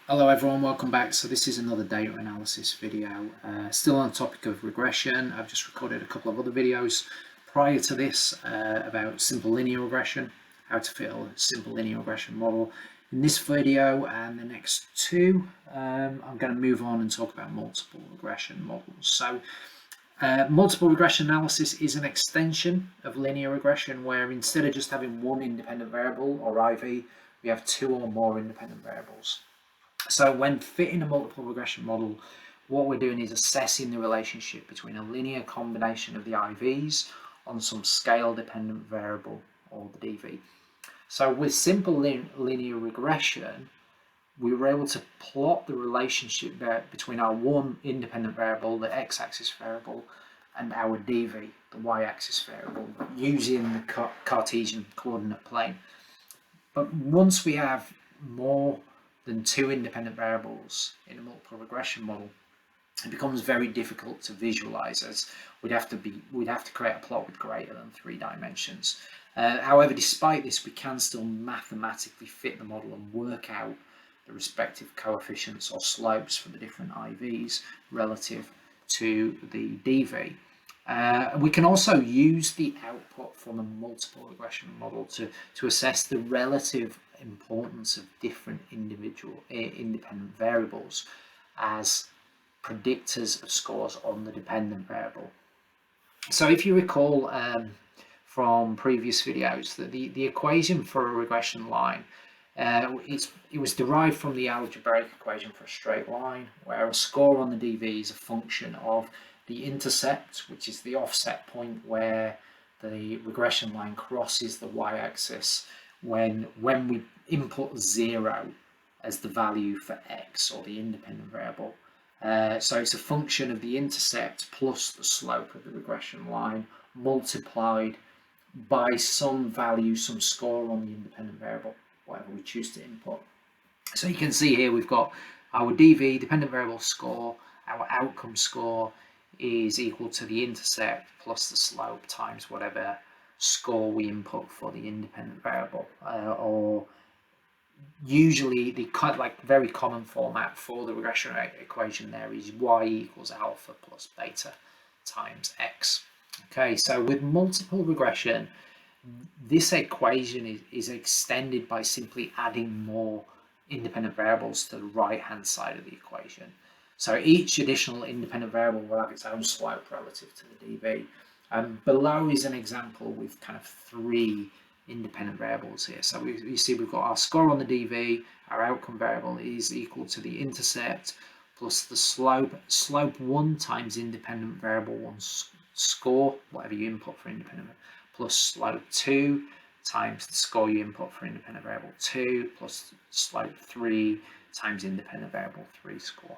Hello everyone, welcome back. So this is another data analysis video, still on the topic of regression. I've just recorded a couple of other videos prior to this about simple linear regression, how to fit a simple linear regression model. In this video and the next two, I'm going to move on and talk about multiple regression models. So multiple regression analysis is an extension of linear regression where instead of just having one independent variable or IV, we have two or more independent variables. So when fitting a multiple regression model, what we're doing is assessing the relationship between a linear combination of the IVs on some scale dependent variable or the DV. So with simple linear regression, we were able to plot the relationship between our one independent variable, the x-axis variable, and our DV, the y-axis variable, using the Cartesian coordinate plane. But once we have more than two independent variables in a multiple regression model, it becomes very difficult to visualize, as we'd have to create a plot with greater than 3 dimensions. However, despite this, we can still mathematically fit the model and work out the respective coefficients or slopes for the different IVs relative to the DV. We can also use the output from a multiple regression model to assess the relative importance of different individual independent variables as predictors of scores on the dependent variable. So if you recall from previous videos, that the equation for a regression line, it was derived from the algebraic equation for a straight line, where a score on the DV is a function of the intercept, which is the offset point where the regression line crosses the y-axis when we input 0 as the value for x, or the independent variable. So it's a function of the intercept plus the slope of the regression line multiplied by some value, some score on the independent variable, whatever we choose to input. So you can see here we've got our DV, dependent variable score, our outcome score is equal to the intercept plus the slope times whatever score we input for the independent variable, or usually the very common format for the regression equation there is y equals alpha plus beta times x. Okay, so with multiple regression, this equation is extended by simply adding more independent variables to the right hand side of the equation. So each additional independent variable will have its own slope relative to the DV. Below is an example with kind of 3 independent variables here. So you see we've got our score on the DV, our outcome variable is equal to the intercept plus the slope 1 times independent variable 1 score, whatever you input for independent, plus slope 2 times the score you input for independent variable 2, plus slope 3 times independent variable 3 score.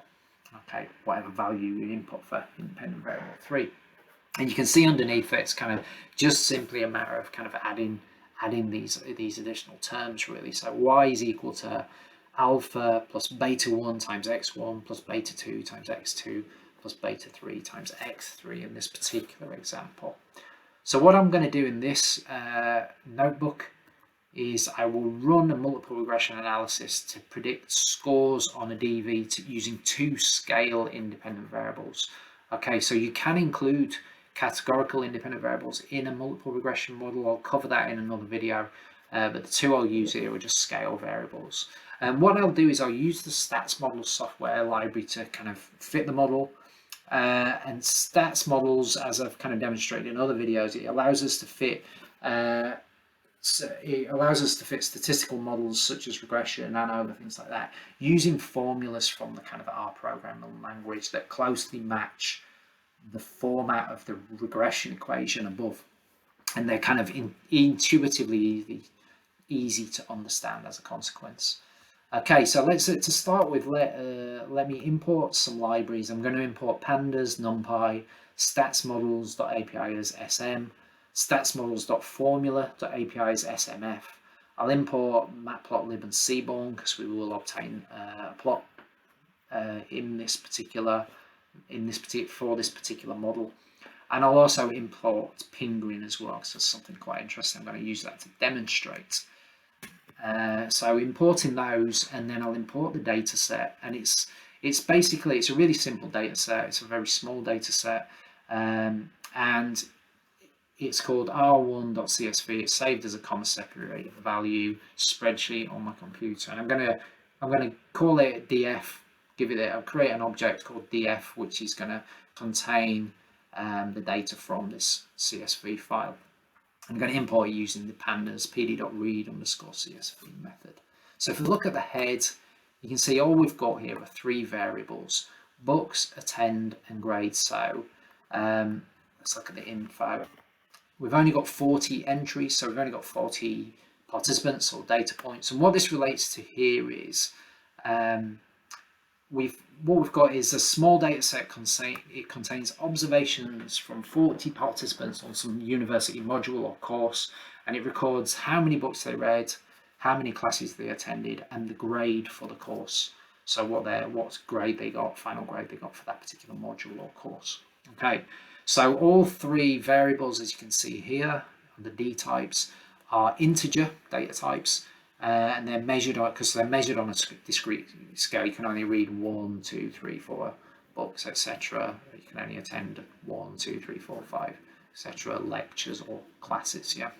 Okay, whatever value you input for independent variable 3. And you can see underneath it, it's kind of just simply a matter of kind of adding these additional terms, really. So y is equal to alpha plus beta 1 times x1 plus beta 2 times x2 plus beta 3 times x3 in this particular example. So what I'm going to do in this notebook is I will run a multiple regression analysis to predict scores on a DV using 2 scale independent variables. Okay, so you can include categorical independent variables in a multiple regression model. I'll cover that in another video, but the 2 I'll use here are just scale variables. And what I'll do is I'll use the statsmodels software library to kind of fit the model. And statsmodels, as I've kind of demonstrated in other videos, it allows us to fit statistical models such as regression and other things like that, using formulas from the kind of R programming language that closely match the format of the regression equation above, and they're kind of intuitively easy to understand as a consequence. Okay, so to start with, let me import some libraries. I'm going to import pandas, numpy, statsmodels.api as sm, statsmodels.formula.api as smf. I'll import matplotlib and seaborn because we will obtain a plot for this particular model. And I'll also import pingouin as well, because that's something quite interesting. I'm going to use that to demonstrate. So importing those, and then I'll import the data set, and it's basically, it's a really simple data set. It's a very small data set, and it's called r1.csv. It's saved as a comma separated value spreadsheet on my computer, and I'm gonna call it df. I'll create an object called df, which is going to contain the data from this CSV file. I'm going to import it using the pandas pd.read_csv method. So if we look at the head, you can see all we've got here are 3 variables: books, attend, and grade. So let's look at the info. We've only got 40 entries, so we've only got 40 participants or data points. And what this relates to here is what we've got is a small data set. It contains observations from 40 participants on some university module or course, and it records how many books they read, how many classes they attended, and the grade for the course. So what grade they got, final grade they got for that particular module or course. Okay, so all 3 variables, as you can see here, the D types, are integer data types. And they're measured on, because they're measured on a discrete scale. You can only read 1, 2, 3, 4 books, etc. You can only attend 1, 2, 3, 4, 5, etc. lectures or classes. Yeah.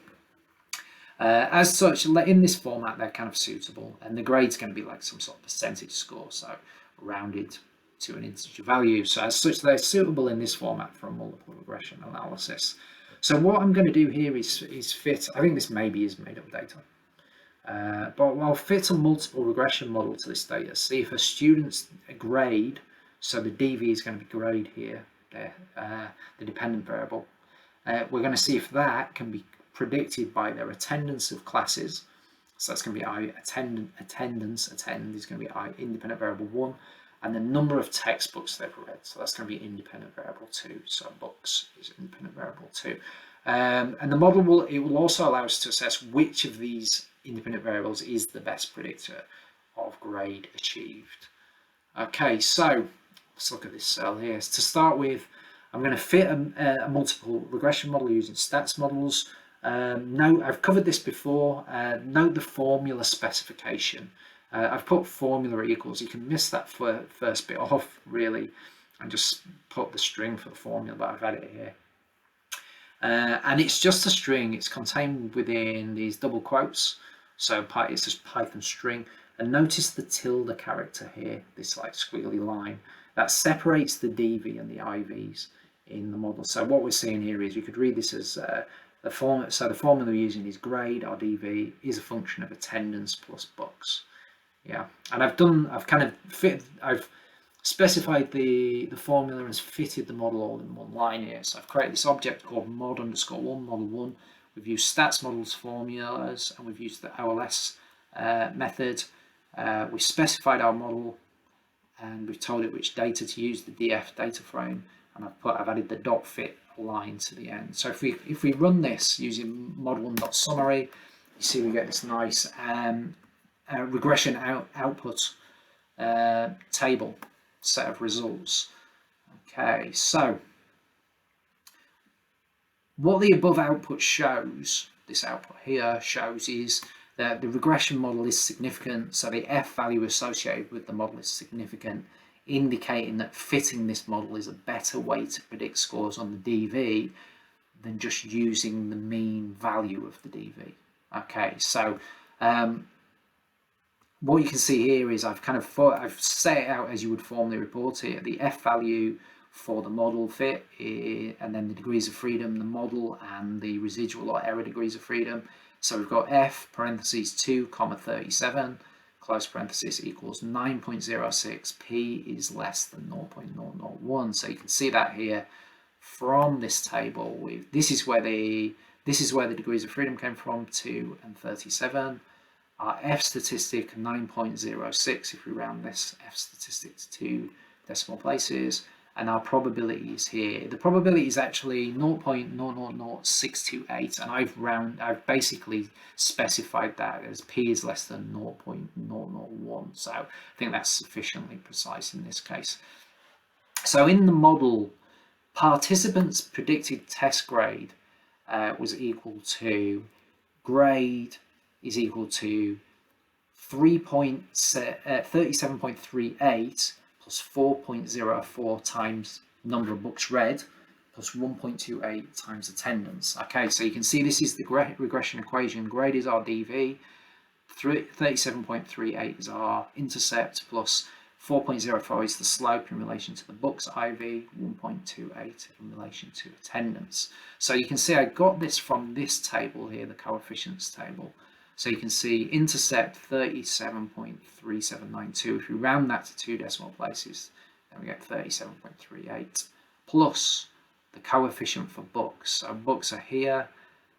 As such, in this format, they're kind of suitable, and the grade's going to be like some sort of percentage score, so rounded to an integer value. So as such, they're suitable in this format for a multiple regression analysis. So what I'm going to do here is fit. I think this maybe is made up data. But I'll fit a multiple regression model to this data, see if a student's grade, so the DV is going to be grade here, the dependent variable. We're going to see if that can be predicted by their attendance of classes. So that's going to be I attendance is going to be I independent variable 1, and the number of textbooks they've read. So that's going to be independent variable 2. So books is independent variable 2. And the model will also allow us to assess which of these independent variables is the best predictor of grade achieved. Okay, so let's look at this cell here. To start with, I'm going to fit a multiple regression model using statsmodels. Note, I've covered this before. Note the formula specification. I've put formula equals. You can miss that first bit off, really, and just put the string for the formula, but I've added it here. And it's just a string. It's contained within these double quotes. So it's just Python string. And notice the tilde character here, this like squiggly line. That separates the DV and the IVs in the model. So what we're seeing here is, you could read this as the formula. So the formula we're using is grade, or DV, is a function of attendance plus books. Yeah, and I've specified the formula and fitted the model all in one line here. So I've created this object called mod_1, model 1. We've used statsmodels formulas, and we've used the OLS method. We specified our model, and we've told it which data to use, the DF data frame, and I've added the dot fit line to the end. So if we run this using mod1.summary, you see we get this nice regression output table set of results. Okay, so what the above output shows, this output here shows, is that the regression model is significant, so the F value associated with the model is significant, indicating that fitting this model is a better way to predict scores on the DV than just using the mean value of the DV. Okay, so what you can see here is I've set it out as you would formally report it. The F value for the model fit, and then the degrees of freedom, the model, and the residual or error degrees of freedom. So we've got F parentheses 2, 37, close parenthesis, equals 9.06. P is less than 0.001. So you can see that here from this table. This is where the degrees of freedom came from, 2 and 37. Our F statistic 9.06, if we round this F statistic to 2 decimal places, and our probability is here. The probability is actually 0.000628, and I've basically specified that as P is less than 0.001. So I think that's sufficiently precise in this case. So in the model, participants' predicted test grade was equal to grade is equal to 37.38 plus 4.04 times number of books read plus 1.28 times attendance. Okay, so you can see this is the regression equation. Grade is our DV, 37.38 is our intercept, plus 4.04 is the slope in relation to the book's IV, 1.28 in relation to attendance. So you can see I got this from this table here, the coefficients table. So you can see intercept 37.3792. If you round that to 2 decimal places, then we get 37.38 plus the coefficient for books. So books are here.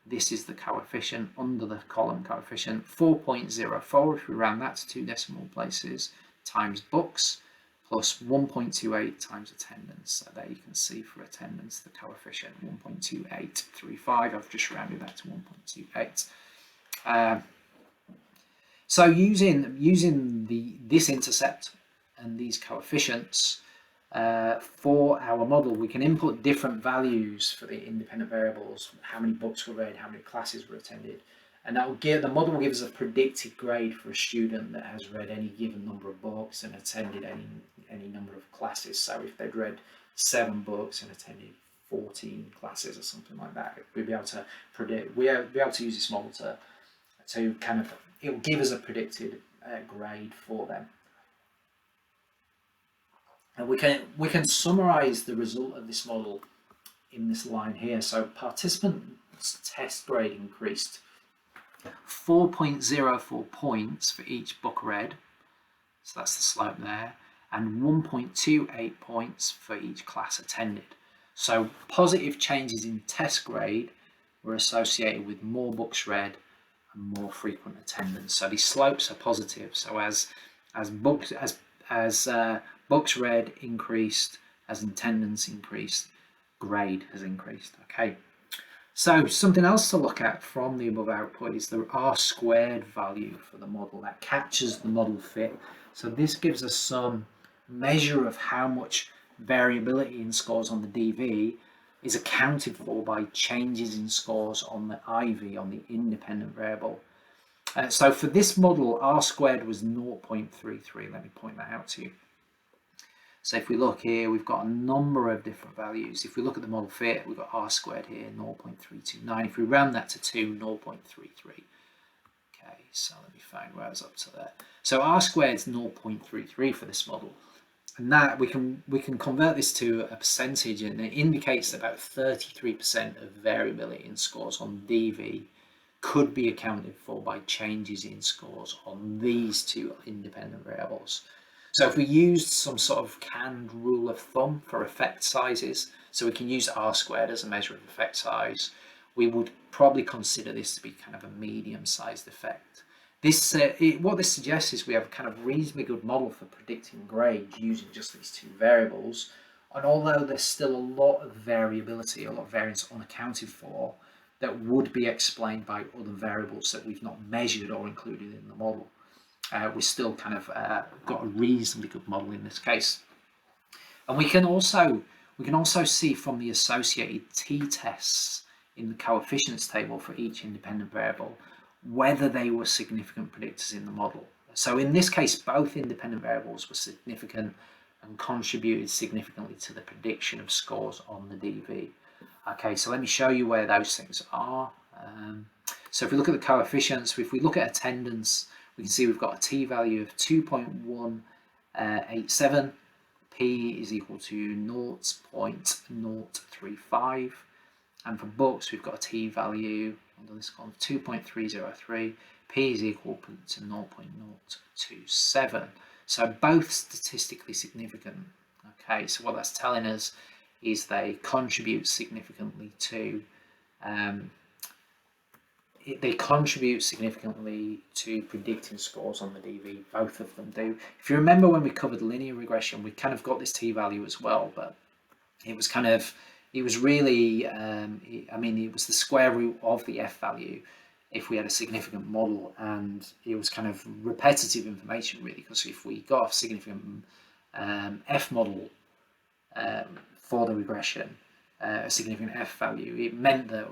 This is the coefficient under the column coefficient, 4.04 if we round that to 2 decimal places, times books, plus 1.28 times attendance. So there you can see for attendance the coefficient 1.2835. I've just rounded that to 1.28. So using this intercept and these coefficients for our model, we can input different values for the independent variables, how many books were read, how many classes were attended, and that will give the model will give us a predicted grade for a student that has read any given number of books and attended any number of classes. So if they'd read 7 books and attended 14 classes or something like that, we'd be able to predict. We'll be able to use this model to kind of, it will give us a predicted grade for them. And we can summarize the result of this model in this line here. So participants' test grade increased 4.04 points for each book read, so that's the slope there, and 1.28 points for each class attended. So positive changes in test grade were associated with more books read and more frequent attendance. So these slopes are positive. So as books read increased, as attendance increased, grade has increased. Okay. So something else to look at from the above output is the R-squared value for the model that captures the model fit. So this gives us some measure of how much variability in scores on the DV is accounted for by changes in scores on the IV, on the independent variable. So for this model, R-squared was 0.33. Let me point that out to you. So if we look here, we've got a number of different values. If we look at the model fit, we've got R-squared here, 0.329. If we round that to 2, 0.33. Okay, so let me find where I was up to there. So R-squared is 0.33 for this model. And that we can convert this to a percentage, and it indicates that about 33% of variability in scores on DV could be accounted for by changes in scores on these two independent variables. So if we used some sort of canned rule of thumb for effect sizes, so we can use R-squared as a measure of effect size, we would probably consider this to be kind of a medium-sized effect. What this suggests is we have a kind of reasonably good model for predicting grades using just these two variables. And although there's still a lot of variability, a lot of variance unaccounted for, that would be explained by other variables that we've not measured or included in the model, we still kind of got a reasonably good model in this case. And we can also see from the associated t-tests in the coefficients table for each independent variable whether they were significant predictors in the model. So in this case, both independent variables were significant and contributed significantly to the prediction of scores on the DV. Okay, so let me show you where those things are. So if we look at the coefficients, if we look at attendance, we can see we've got a t-value of 2.187, p is equal to 0.035, and for books we've got a t-value under this column of 2.303, p is equal to 0.027. So both statistically significant. Okay, so what that's telling us is they contribute significantly to predicting scores on the DV. Both of them do. If you remember when we covered linear regression, we kind of got this t-value as well, but it was really, it was the square root of the f value if we had a significant model, and it was kind of repetitive information really, because if we got a significant f model for the regression, a significant f value, it meant that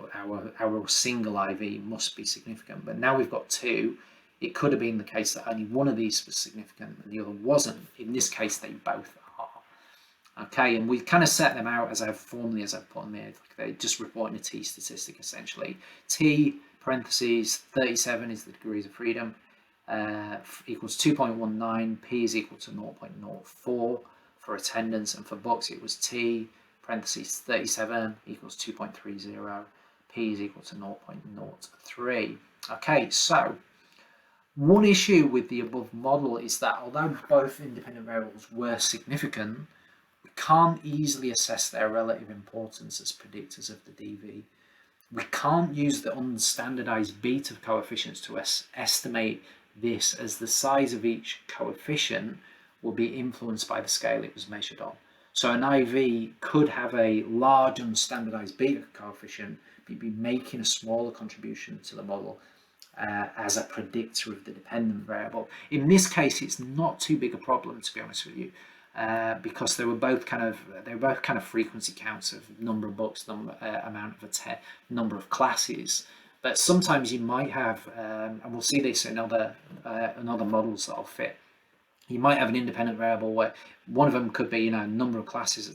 our single IV must be significant. But now we've got two, it could have been the case that only one of these was significant and the other wasn't. In this case, they both are. Okay, and we kind of set them out as I've formally as I've put them here. Like they're just reporting a t statistic essentially. T parentheses 37 is the degrees of freedom. Equals 2.19, P is equal to 0.04 for attendance, and for books it was T parentheses 37 equals 2.30, P is equal to 0.03. Okay, so one issue with the above model is that although both independent variables were significant, we can't easily assess their relative importance as predictors of the DV. We can't use the unstandardized beta coefficients to estimate this, as the size of each coefficient will be influenced by the scale it was measured on. So an IV could have a large unstandardized beta coefficient, but be making a smaller contribution to the model as a predictor of the dependent variable. In this case, it's not too big a problem, to be honest with you, because they were both kind of frequency counts of number of books, amount of number of classes. But sometimes you might have, and we'll see this in other models that'll fit. You might have an independent variable where one of them could be, number of classes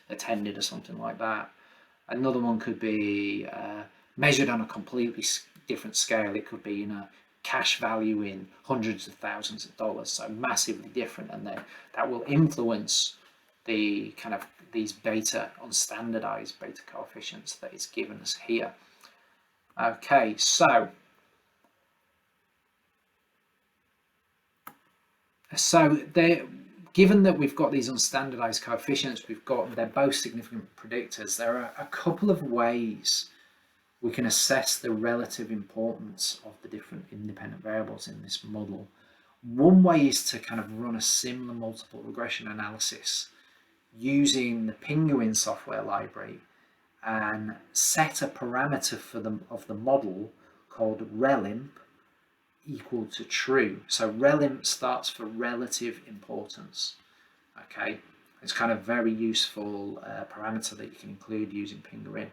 attended or something like that. Another one could be measured on a completely different scale. It could be, cash value in hundreds of thousands of dollars, so massively different, and then that will influence the kind of these unstandardized beta coefficients that it's given us here. Okay, so given that we've got these unstandardized coefficients, they're both significant predictors. There are a couple of ways we can assess the relative importance of the different independent variables in this model. One way is to kind of run a similar multiple regression analysis using the Pingouin software library and set a parameter of the model called relimp equal to true. So relimp starts for relative importance. Okay, it's kind of very useful parameter that you can include using Pingouin.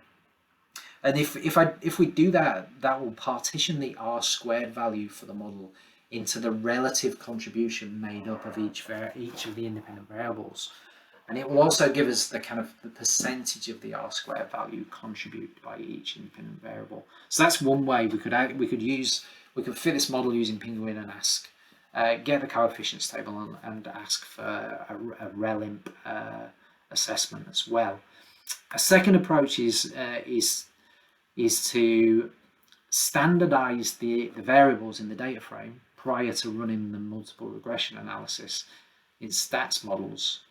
And if we do that, that will partition the R² value for the model into the relative contribution made up of each of the independent variables. And it will also give us the kind of the percentage of the R² value contributed by each independent variable. So that's one way we could fit this model using Pingouin and ask, get the coefficients table and ask for a relimp assessment as well. A second approach is to standardize the variables in the data frame prior to running the multiple regression analysis in statsmodels.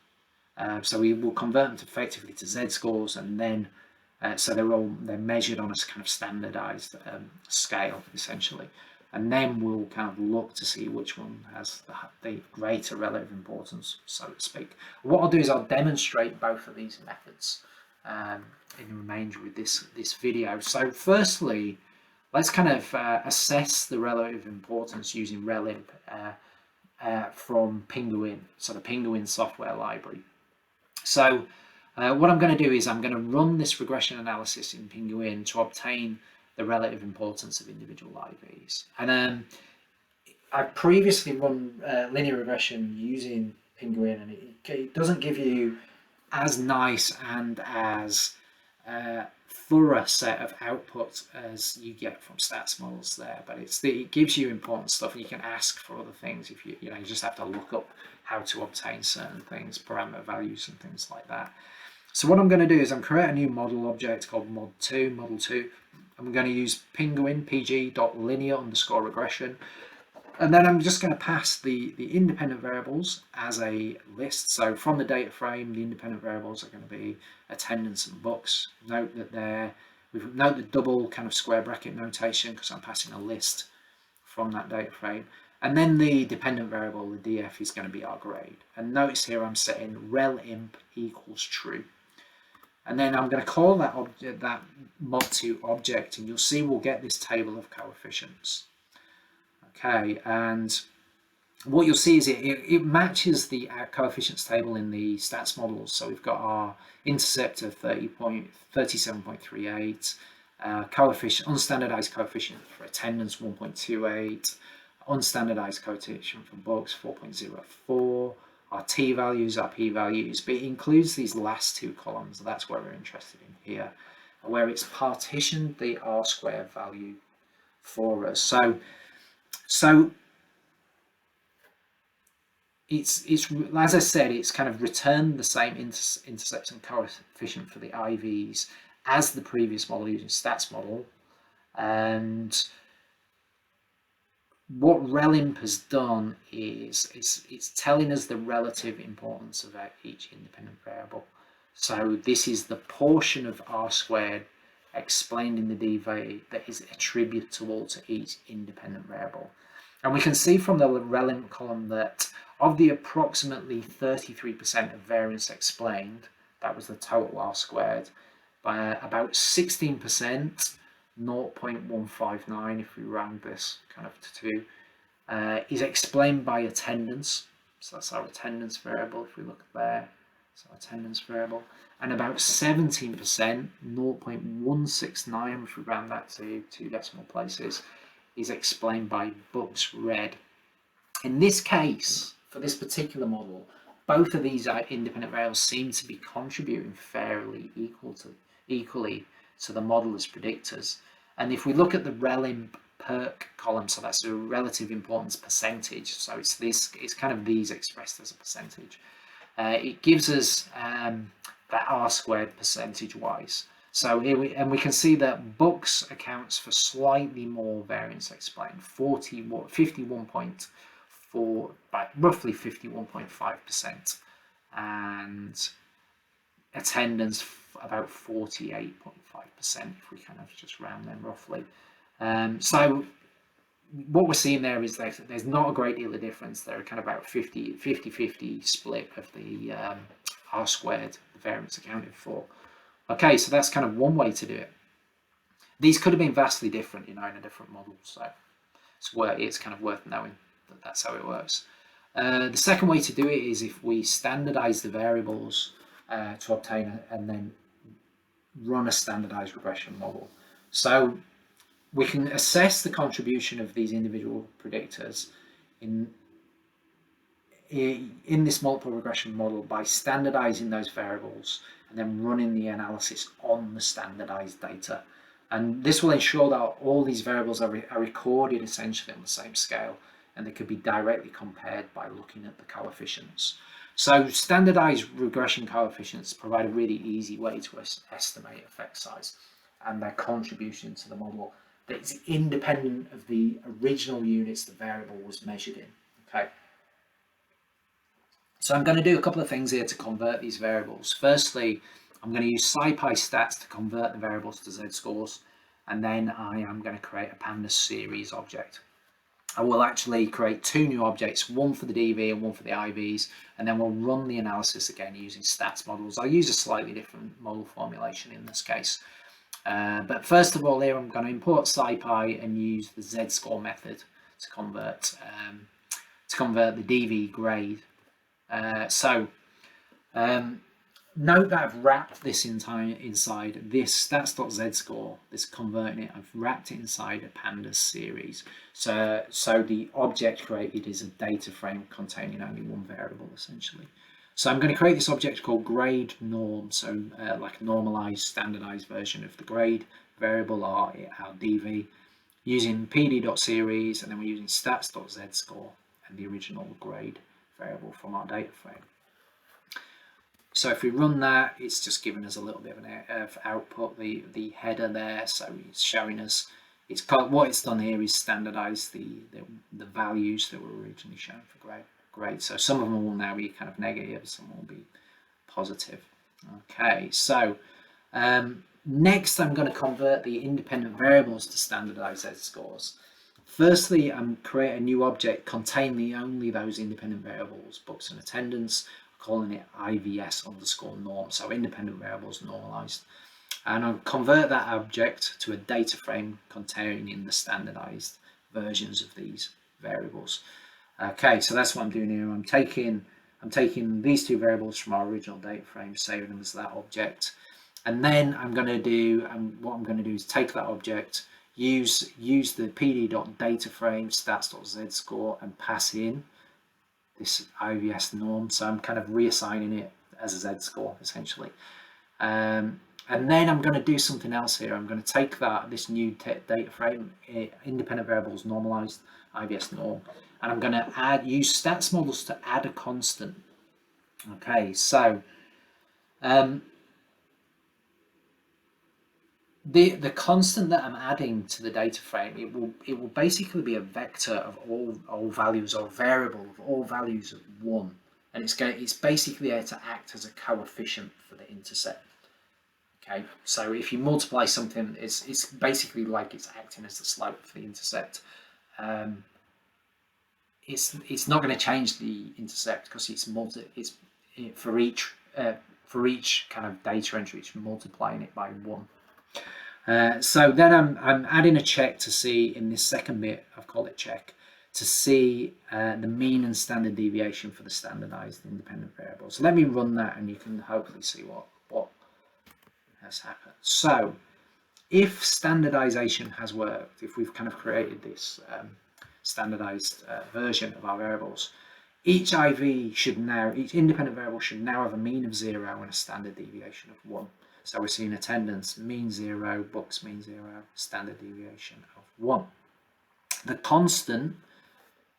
So we will convert them effectively to z-scores, and then so they're measured on a kind of standardized scale essentially, and then we'll kind of look to see which one has the greater relative importance, so to speak. What I'll do is I'll demonstrate both of these methods in the remainder of this video. So firstly, let's kind of assess the relative importance using relimp from Pingouin, so the Pingouin software library. So what I'm going to do is I'm going to run this regression analysis in Pingouin to obtain the relative importance of individual IVs. And I previously run linear regression using Pingouin, and it doesn't give you as nice and as thorough set of outputs as you get from statsmodels there, but it gives you important stuff, and you can ask for other things if you just have to look up how to obtain certain things, parameter values and things like that. So what I'm going to do is I'm create a new model object called model 2. I'm going to use Pingouin pg.linear_regression, and then I'm just going to pass the independent variables as a list. So from the data frame, the independent variables are going to be attendance and books. Note that note the double kind of square bracket notation because I'm passing a list from that data frame. And then the dependent variable, the df, is going to be our grade. And notice here I'm setting relimp equals true. And then I'm going to call that mod2 object, and you'll see we'll get this table of coefficients. Okay, and what you'll see is it matches the coefficients table in the stats models. So we've got our intercept of 37.38, coefficient, unstandardized coefficient for attendance 1.28, unstandardized coefficient for books 4.04, our t values, our p values, but it includes these last two columns. That's where we're interested in here, where it's partitioned the r squared value for us. So it's as I said, it's kind of returned the same intercept and coefficient for the IVs as the previous model using stats model. And what RELIMP has done is it's telling us the relative importance of each independent variable. So this is the portion of r squared explained in the DV that is attributable to each independent variable. And we can see from the RELIMP column that of the approximately 33% of variance explained, that was the total r squared, by about 16%, 0.159 if we round this kind of to 2, is explained by attendance. So that's our attendance variable if we look there. So attendance variable. And about 17%, 0.169 if we round that to 2 decimal places, is explained by books read. In this case, for this particular model, both of these independent variables seem to be contributing fairly equally to the model as predictors. And if we look at the RELIMP PERC column, so that's a relative importance percentage, so it's kind of these expressed as a percentage. It gives us that r squared percentage wise. So here we can see that books accounts for slightly more variance explained, 51.4, roughly 51.5%, and attendance about 48.5% if we kind of just round them roughly. So what we're seeing there is that there's not a great deal of difference. They're kind of about 50-50 split of the r squared, the variance accounted for. Okay, so that's kind of one way to do it. These could have been vastly different, in a different model. So it's kind of worth knowing that that's how it works. The second way to do it is if we standardize the variables to obtain and then run a standardized regression model. So we can assess the contribution of these individual predictors in this multiple regression model by standardizing those variables and then running the analysis on the standardized data. And this will ensure that all these variables are recorded essentially on the same scale, and they could be directly compared by looking at the coefficients. So standardized regression coefficients provide a really easy way to estimate effect size and their contribution to the model that is independent of the original units the variable was measured in. Okay. So I'm going to do a couple of things here to convert these variables. Firstly, I'm going to use SciPy stats to convert the variables to z-scores, and then I am going to create a pandas series object. I will actually create two new objects, one for the DV and one for the IVs, and then we'll run the analysis again using stats models. I'll use a slightly different model formulation in this case. But first of all here, I'm going to import SciPy and use the z-score method to convert the DV grade. Note that I've wrapped this inside this stats.z-score, this converting it, I've wrapped it inside a pandas series. So the object created is a data frame containing only one variable essentially. So I'm going to create this object called grade norm, so like a normalized standardized version of the grade variable, our DV, using pd.series, and then we're using stats.z-score and the original grade variable from our data frame. So if we run that, it's just giving us a little bit of output, the header there. So it's showing us, what it's done here is standardize the values that were originally shown for grade. So some of them will now be kind of negative, some will be positive. Okay, so next I'm going to convert the independent variables to standardized z-scores. Firstly, I'm create a new object containing only those independent variables, books and attendance, calling it IVS underscore norm, so independent variables normalized. And I'll convert that object to a data frame containing the standardized versions of these variables. Okay, so that's what I'm doing here. I'm taking these two variables from our original data frame, saving them as that object, and then what I'm going to do is take that object, use the pd.dataframe stats.z-score and pass in this IVS norm. So I'm kind of reassigning it as a z-score essentially. And then I'm going to do something else here. I'm going to take this new data frame, independent variables normalized IVS norm, and I'm going to use stats models to add a constant. Okay, so the constant that I'm adding to the data frame, it will basically be a vector of all values, or variable of all values of 1, and it's basically there to act as a coefficient for the intercept. Okay, so if you multiply something, it's basically like it's acting as the slope for the intercept. It's not going to change the intercept because it's for each kind of data entry, it's multiplying it by 1. So then I'm adding a check to see in this second bit, I've called it check, to see the mean and standard deviation for the standardized independent variables. So let me run that and you can hopefully see what has happened. So if standardization has worked, if we've kind of created this standardized version of our variables, each independent variable should now have a mean of 0 and a standard deviation of 1. So we're seeing attendance mean 0, books mean 0, standard deviation of 1. The constant,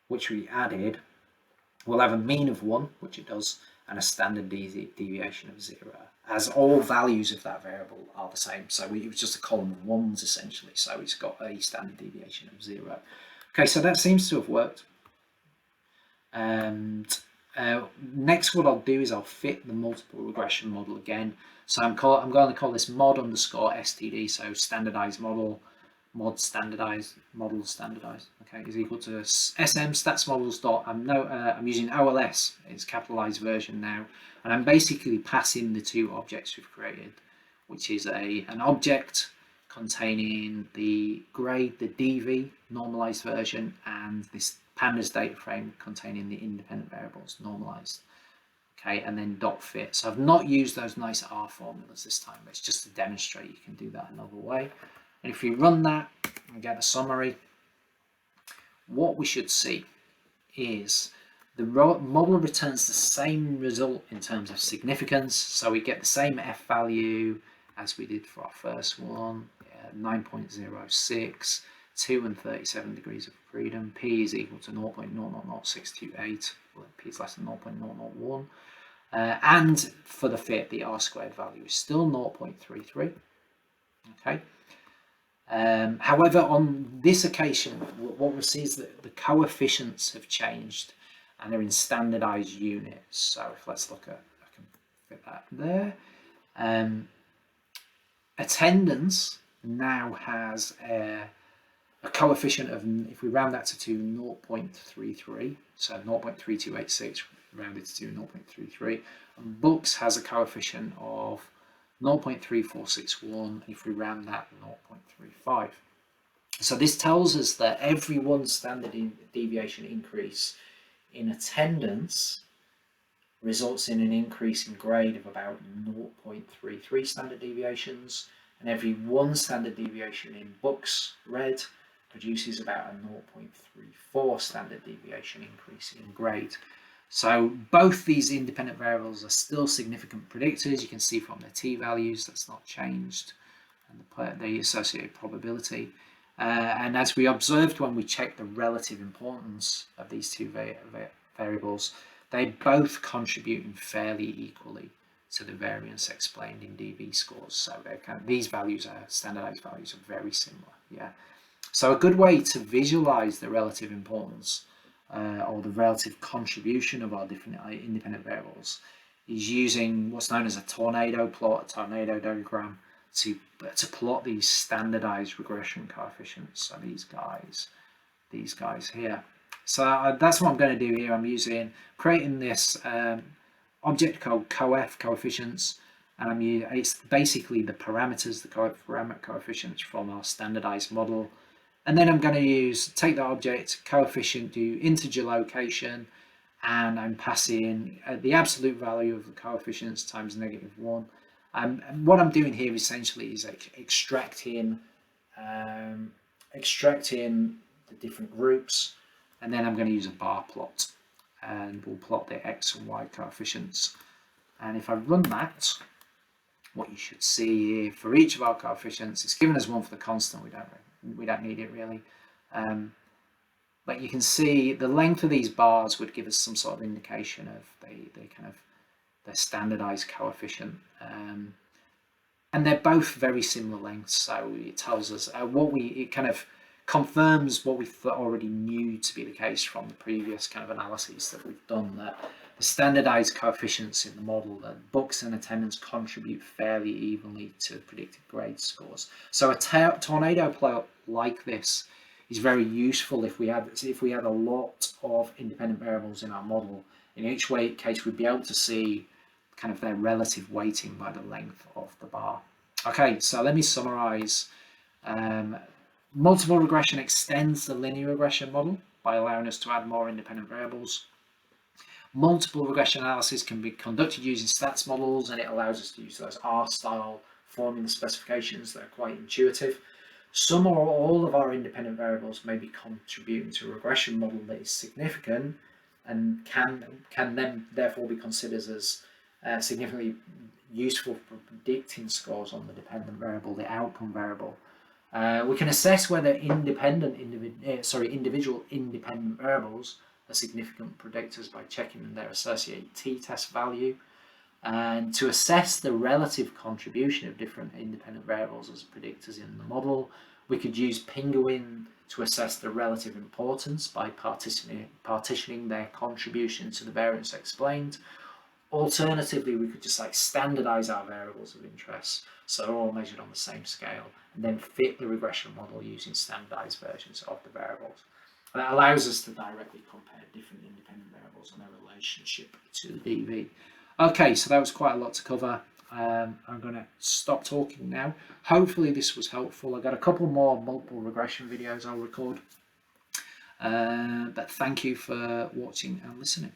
which we added, will have a mean of 1, which it does, and a standard deviation of 0, as all values of that variable are the same. So it was just a column of 1s essentially, so it's got a standard deviation of 0. Okay, so that seems to have worked. And next what I'll do is I'll fit the multiple regression model again. So I'm going to call this mod_std, so standardized model, mod standardized, model standardized, okay, is equal to sm statsmodels dot, I'm using OLS, it's capitalized version now, and I'm basically passing the two objects we've created, which is an object containing the grade, the DV normalized version, and this pandas data frame containing the independent variables normalized. Okay, and then dot fit. So I've not used those nice R formulas this time, but it's just to demonstrate you can do that another way. And if we run that and get a summary, what we should see is the model returns the same result in terms of significance. So we get the same F value as we did for our first one, 9.06, 2 and 37 degrees of freedom. P is equal to 0.000628, well, P is less than 0.001. And for the fit, the R squared value is still 0.33. Okay. However, on this occasion, what we see is that the coefficients have changed and they're in standardized units. So if let's look at, I can fit that there. Attendance now has a coefficient of, if we round that to 0.33, so 0.3286 rounded to 0.33, and books has a coefficient of 0.3461, and if we round that, 0.35. So this tells us that every one standard deviation increase in attendance results in an increase in grade of about 0.33 standard deviations, and every one standard deviation in books read produces about a 0.34 standard deviation increase in grade. So both these independent variables are still significant predictors. You can see from their t-values that's not changed, and the associated probability. And as we observed when we checked the relative importance of these two variables, they both contribute fairly equally to the variance explained in DV scores. So these values are standardized values are very similar. Yeah. So a good way to visualize the relative importance or the relative contribution of our different independent variables is using what's known as a tornado plot, a tornado diagram, to plot these standardized regression coefficients. So these guys here. So that's what I'm going to do here. I'm creating this object called coefficients, and it's basically the parameters, the parameter coefficients from our standardized model. And then I'm going to take that object coefficient, do integer location, and I'm passing the absolute value of the coefficients times -1. And what I'm doing here essentially is extracting extracting the different groups, and then I'm going to use a bar plot, and we'll plot the x and y coefficients. And if I run that, what you should see here for each of our coefficients, it's given us one for the constant. We don't need it really, but you can see the length of these bars would give us some sort of indication of the standardized coefficient, and they're both very similar lengths. So it tells us it kind of confirms what we already knew to be the case from the previous kind of analyses that we've done, that the standardized coefficients in the model, that books and attendance contribute fairly evenly to predicted grade scores. So a tornado plot like this is very useful if we had a lot of independent variables in our model. In each case, we'd be able to see kind of their relative weighting by the length of the bar. Okay, so let me summarize. Multiple regression extends the linear regression model by allowing us to add more independent variables. Multiple regression analysis can be conducted using stats models, and it allows us to use those R-style formula specifications that are quite intuitive. Some or all of our independent variables may be contributing to a regression model that is significant and can then therefore be considered as significantly useful for predicting scores on the dependent variable, the outcome variable. We can assess whether individual independent variables are significant predictors by checking their associated t-test value. And to assess the relative contribution of different independent variables as predictors in the model, we could use pingouin to assess the relative importance by partitioning their contribution to the variance explained. Alternatively, we could just standardize our variables of interest so they're all measured on the same scale, and then fit the regression model using standardized versions of the variables. And that allows us to directly compare different independent variables and their relationship to the DV. Okay, so that was quite a lot to cover. I'm going to stop talking now. Hopefully this was helpful. I've got a couple more multiple regression videos I'll record. But thank you for watching and listening.